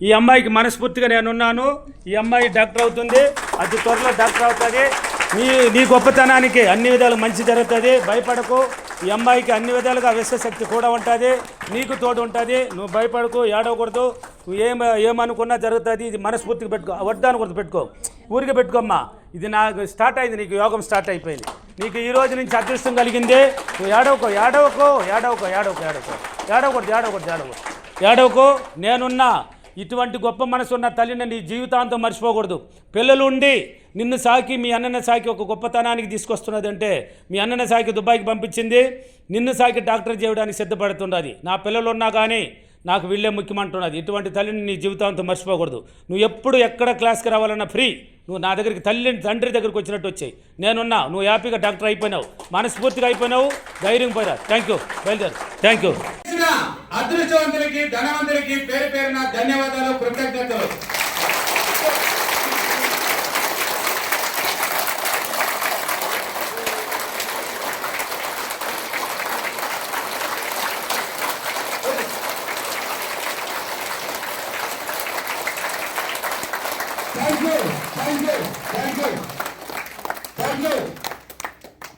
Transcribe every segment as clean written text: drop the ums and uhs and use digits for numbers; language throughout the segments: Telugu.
ఈ అమ్మాయికి మనస్ఫూర్తిగా నేనున్నాను. ఈ అమ్మాయి డాక్టర్ అవుతుంది, అతి త్వరలో డాక్టర్ అవుతుంది. నీ గొప్పతనానికి అన్ని విధాలు మంచి జరుగుతుంది, భయపడకు. ఈ అమ్మాయికి అన్ని విధాలుగా విశ్వశక్తి కూడా ఉంటుంది, నీకు తోడు ఉంటుంది. నువ్వు భయపడకు, ఏడవకూడదు. నువ్వు ఏమనుకున్నా జరుగుతుంది. ఇది మనస్ఫూర్తిగా పెట్టుకో, వడ్డాను పెట్టుకో, ఊరికి పెట్టుకోమ్మా. ఇది నాకు స్టార్ట్ అయింది, నీకు యోగం స్టార్ట్ అయిపోయింది. నీకు ఈ రోజు నుంచి అదృష్టం కలిగింది. నువ్వు ఏడవకు. నేనున్నా. ఇటువంటి గొప్ప మనసు ఉన్న తల్లిని నీ జీవితాంతం మర్చిపోకూడదు. పిల్లలు ఉండి నిన్ను సాకి, మీ అన్నని సాకి ఒక గొప్పతనానికి తీసుకొస్తున్నది అంటే, మీ అన్నని సాకి దుబాయ్కి పంపించింది, నిన్ను సాకి డాక్టర్ చేయడానికి సిద్ధపడుతున్నది. నా పిల్లలు ఉన్నా కానీ నాకు వీళ్ళే ముఖ్యమంటున్నది. ఇటువంటి తల్లిని నీ జీవితాంతం మర్చిపోకూడదు. నువ్వు ఎప్పుడు ఎక్కడ క్లాస్కి రావాలన్నా ఫ్రీ. నువ్వు నా దగ్గరికి తండ్రి దగ్గరికి వచ్చినట్టు వచ్చాయి. నేనున్నా. నువ్వు హ్యాపీగా డాక్టర్ అయిపోయినావు, మనస్ఫూర్తిగా అయిపోయినావు. ధైర్యం పోయిరా. Thank you. బయలుదేరు. Thank you. అదృష్టవంతులకి, ధనవంతులకి పేరు పేరున ధన్యవాదాలు, కృతజ్ఞతలు.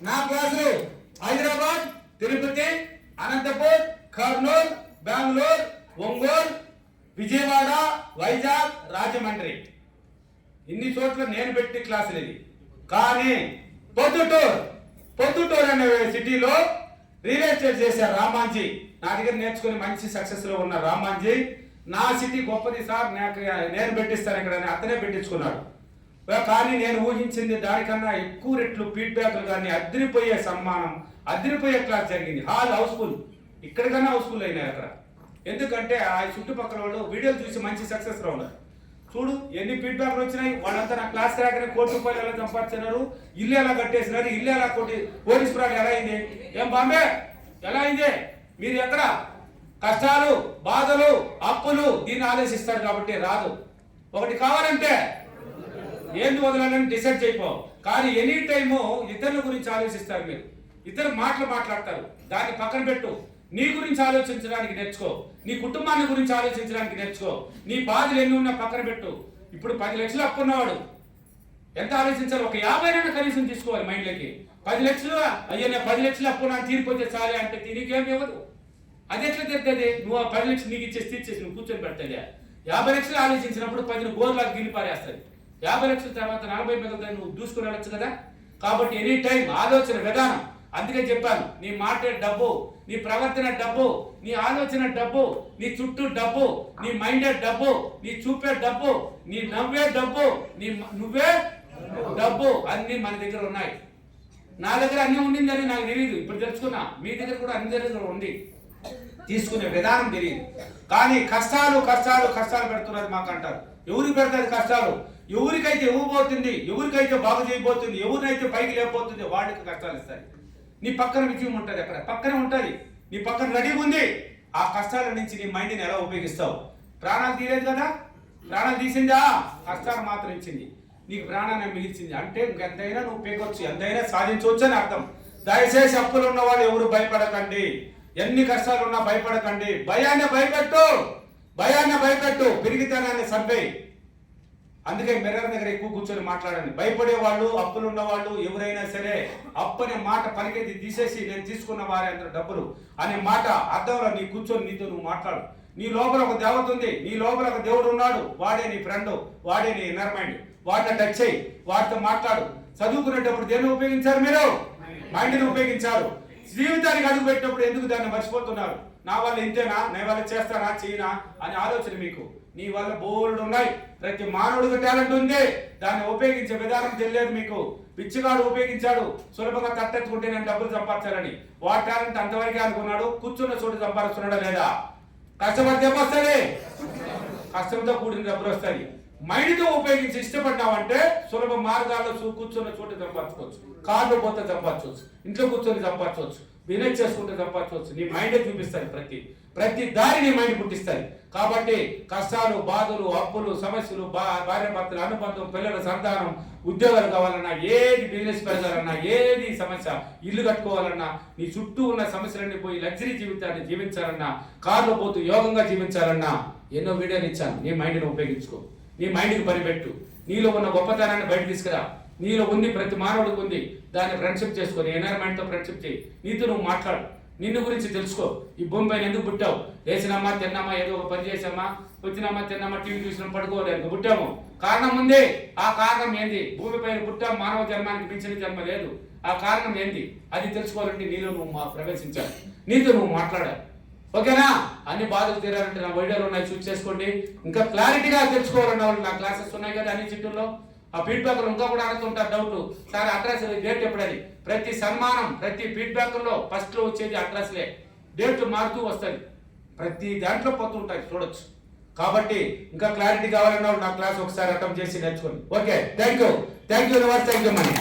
నా క్లాసులు హైదరాబాద్, తిరుపతి, అనంతపూర్, కర్నూలు, బెంగళూరు, ఒంగోలు, విజయవాడ, వైజాగ్, రాజమండ్రి ఇన్ని చోట్ల నేను పెట్టి క్లాసులు ఇది. కానీ పొద్దుటూరు అనే సిటీలో రియల్ ఎస్టేట్ చేశారు రామాంజీ. నా దగ్గర నేర్చుకుని మంచి సక్సెస్ లో ఉన్న రామాంజీ, నా సిటీ గొప్పది సార్, నేను పెట్టిస్తాను ఇక్కడ అని అతనే పెట్టించుకున్నాడు. కానీ నేను ఊహించింది దానికన్నా ఎక్కువ రెట్లు ఫీడ్బ్యాక్లు కానీ అదిరిపోయే సన్మానం, అదిరిపోయే క్లాస్ జరిగింది. హౌస్ఫుల్, ఇక్కడికన్నా హౌస్ఫుల్ అయినాయి అక్కడ. ఎందుకంటే ఆ చుట్టుపక్కల వాళ్ళు వీడియోలు చూసి మంచి సక్సెస్ లో ఉన్నారు. చూడు ఎన్ని ఫీడ్బ్యాక్లు వచ్చినాయి. వాళ్ళంతా నా క్లాస్ రాకనే ₹1,00,00,000 ఎలా సంపాదించినారు, ఇల్లు ఎలా కట్టేసినారు, ఇల్లు ఎలా పోలీస్ ప్రాణం ఎలా అయింది, ఏం బాంబే ఎలా అయింది. మీరు ఎక్కడ కష్టాలు, బాధలు, అప్పులు దీన్ని ఆలోచిస్తారు కాబట్టి రాదు. ఒకటి కావాలంటే ఏంది వదలాలని డిసైడ్ చేయపో. కానీ ఎనీ టైము ఇతరుల గురించి ఆలోచిస్తారు. మీరు ఇద్దరు మాట్లాడతారు, దాన్ని పక్కన పెట్టు. నీ గురించి ఆలోచించడానికి నేర్చుకో, నీ కుటుంబాన్ని గురించి ఆలోచించడానికి నేర్చుకో. నీ బాధలు ఎన్ని ఉన్నా పక్కన పెట్టు. ఇప్పుడు 10 లక్షలు అప్పు ఉన్నవాడు ఎంత ఆలోచించాలి, ఒక 50 కనీసం తీసుకోవాలి మైండ్లోకి. 10 లక్షలు అయ్యా 10 లక్షలు అప్పు నాకు తీరిపోతే చాలే అంటే నీకేం ఇవ్వదు. అది ఎట్లా తెస్తుంది? నువ్వు ఆ 10 లక్షలు నీకు తీర్చేసి నువ్వు కూర్చొని పెడతాదే. 50 లక్షలు ఆలోచించినప్పుడు 10 గోర్లాగా గిల్లి పారేస్తుంది. 50 లక్షల తర్వాత 40 మిగతా నువ్వు దూసుకుని వెళ్ళొచ్చు కదా. కాబట్టి ఎనీ టైం ఆలోచన విధానం. అందుకే చెప్పాను, నీ మాటే డబ్బు, నీ ప్రవర్తన డబ్బు, నీ ఆలోచన డబ్బు, నీ చుట్టూ డబ్బు, నీ మైండే డబ్బు, నీ చూపే డబ్బు, నీ నవ్వే డబ్బు, నువ్వే డబ్బు. అన్ని మన దగ్గర ఉన్నాయి. నా దగ్గర అన్ని ఉండిందని నాకు తెలియదు, ఇప్పుడు తెలుసుకున్నా. మీ దగ్గర కూడా అన్ని దగ్గర ఉంది. తీసుకునే విధానం తెలియదు. కానీ కష్టాలు పెడుతున్నది మాకు అంటారు. ఎవరికి పెడతారు కష్టాలు? ఎవరికైతే ఇవ్వబోతుంది, ఎవరికైతే బాగు చేయబోతుంది, ఎవరినైతే పైకి లేకపోతుంది వాడికి కష్టాలు ఇస్తాయి. నీ పక్కన విజయం ఉంటుంది, అక్కడ పక్కనే ఉంటుంది, నీ పక్కన రెడీగా ఉంది. ఆ కష్టాల నుంచి నీ మైండ్ని ఎలా ఉపయోగిస్తావు? ప్రాణాలు తీయలేదు కదా, ప్రాణాలు తీసిందా? కష్టాలు మాత్రం ఇచ్చింది, నీకు ప్రాణాన్ని మిగిల్చింది. అంటే ఇంకెంతైనా నువ్వు పెగొచ్చు, ఎంతైనా సాధించవచ్చు అని అర్థం. దయచేసి అప్పులు ఉన్న వాళ్ళు ఎవరు భయపడకండి. ఎన్ని కష్టాలు ఉన్నా భయపడకండి. భయాన్ని భయపెట్టు, పెరిగితనాన్ని చంపేయి. అందుకే మిర్రర్ దగ్గర ఎక్కువ కూర్చొని మాట్లాడండి. భయపడే వాళ్ళు, అప్పులు ఉన్నవాళ్ళు ఎవరైనా సరే అప్పు అనే మాట పలికేది తీసేసి నేను తీసుకున్న వారి అంత డబ్బులు అనే మాట అర్థంలో నీ కూర్చొని నీతో నువ్వు మాట్లాడు. నీ లోపల ఒక దేవత ఉంది, నీ లోపల ఒక దేవుడు ఉన్నాడు. వాడే నీ ఫ్రెండ్, వాడే నీ ఇన్నర్ మైండ్. వాటిని టచ్ చేయి, వాటితో మాట్లాడు. చదువుకునేటప్పుడు దేన్ని ఉపయోగించారు? మీరు మైండ్ని ఉపయోగించారు. జీవితానికి అడుగు పెట్టినప్పుడు ఎందుకు దాన్ని మర్చిపోతున్నారు? నా వల్ల ఇంతేనా, నా వల్ల చేస్తానా చేయనా అనే ఆలోచన మీకు. నీ వల్ల బోల్డ్ ఉన్నాయి. ప్రతి మానవుడికి టాలెంట్ ఉంది, దాన్ని ఉపయోగించే విధానం తెలియదు మీకు. పిచ్చిగాడు ఉపయోగించాడు సులభంగా తట్టెత్తుకుంటే నేను డబ్బులు సంపాదించాలని. వాడి టాలెంట్ అంతవరకే అనుకున్నాడు. కూర్చున్న చోటు సంపాదిస్తున్నాడా లేదా? కష్టపడితే వస్తుంది, కష్టంతో కూడిన డబ్బులు వస్తాయి. మైండ్తో ఉపయోగించి ఇష్టపడ్డావంటే సులభ మార్గాల్లో కూర్చున్న చోటు సంపాదించుకోవచ్చు, కార్లు పోతే సంపాదించవచ్చు, ఇంట్లో కూర్చొని సంపాదించవచ్చు, బిజినెస్ చేసుకుంటే సంపాదించవచ్చు. నీ మైండే చూపిస్తుంది, ప్రతి దారి నీ మైండ్ పుట్టిస్తుంది. కాబట్టి కష్టాలు, బాధలు, అప్పులు, సమస్యలు, భార్య భర్తల అనుబంధం, పిల్లల సంతానం, ఉద్యోగాలు కావాలన్నా, ఏది బిజినెస్ పెరగాలన్నా, ఏది సమస్య, ఇల్లు కట్టుకోవాలన్నా, నీ చుట్టూ ఉన్న సమస్యలన్నీ పోయి లగ్జరీ జీవితాన్ని జీవించాలన్నా, కార్లో పోతూ యోగంగా జీవించాలన్నా ఎన్నో వీడియోలు ఇచ్చాను. నీ మైండ్ని ఉపయోగించుకో, నీ మైండ్కి పనిపెట్టు. నీలో ఉన్న గొప్పతనాన్ని బయట తీసుకురా. నీలో ఉంది, ప్రతి మానవుడికి ఉంది. దాన్ని ఫ్రెండ్షిప్ చేసుకొని ఎన్వైరన్మెంట్తో ఫ్రెండ్షిప్ చేయి. నీతో నువ్వు మాట్లాడు, నిన్ను గురించి తెలుసుకో. ఈ భూమి పైన ఎందుకు పుట్టావు? లేచినామా, తిన్నామా, ఏదో ఒక పని చేసామా, వచ్చినామా, తిన్నామా, టీవీ చూసినా, పడుకోలేదు, పుట్టాము. కారణం ఉంది. ఆ కారణం ఏంది? భూమి పైన పుట్టాము, మానవ జన్మానికి మించిన జన్మ లేదు. ఆ కారణం ఏంది? అది తెలుసుకోవాలంటే నీలో నువ్వు ప్రవేశించాలి, నీతో నువ్వు మాట్లాడాలి. ఓకేనా? అన్ని బాధలు తీరాలంటే నా వీడియోలు ఉన్నాయి, చూసి చేసుకోండి. ఇంకా క్లారిటీగా తెలుసుకోవాలన్న వాళ్ళు నా క్లాసెస్ ఉన్నాయి కదా అన్ని చిట్టుల్లో. ఆ ఫీడ్బ్యాక్లు ఇంకా కూడా అడుగుతుంటారు డౌట్, సార్ అడ్రస్ డేట్ ఎప్పుడని. ప్రతి సన్మానం, ప్రతి ఫీడ్బ్యాక్లో ఫస్ట్లో వచ్చేది అడ్రస్లే. డేట్లు మారుతూ వస్తుంది, ప్రతి దాంట్లో పోతుంటాయి, చూడొచ్చు. కాబట్టి ఇంకా క్లారిటీ కావాలన్న వాళ్ళు నా క్లాస్ ఒకసారి అటెంప్ట్ చేసి నేర్చుకోండి. Okay, thank you universe, thank you money.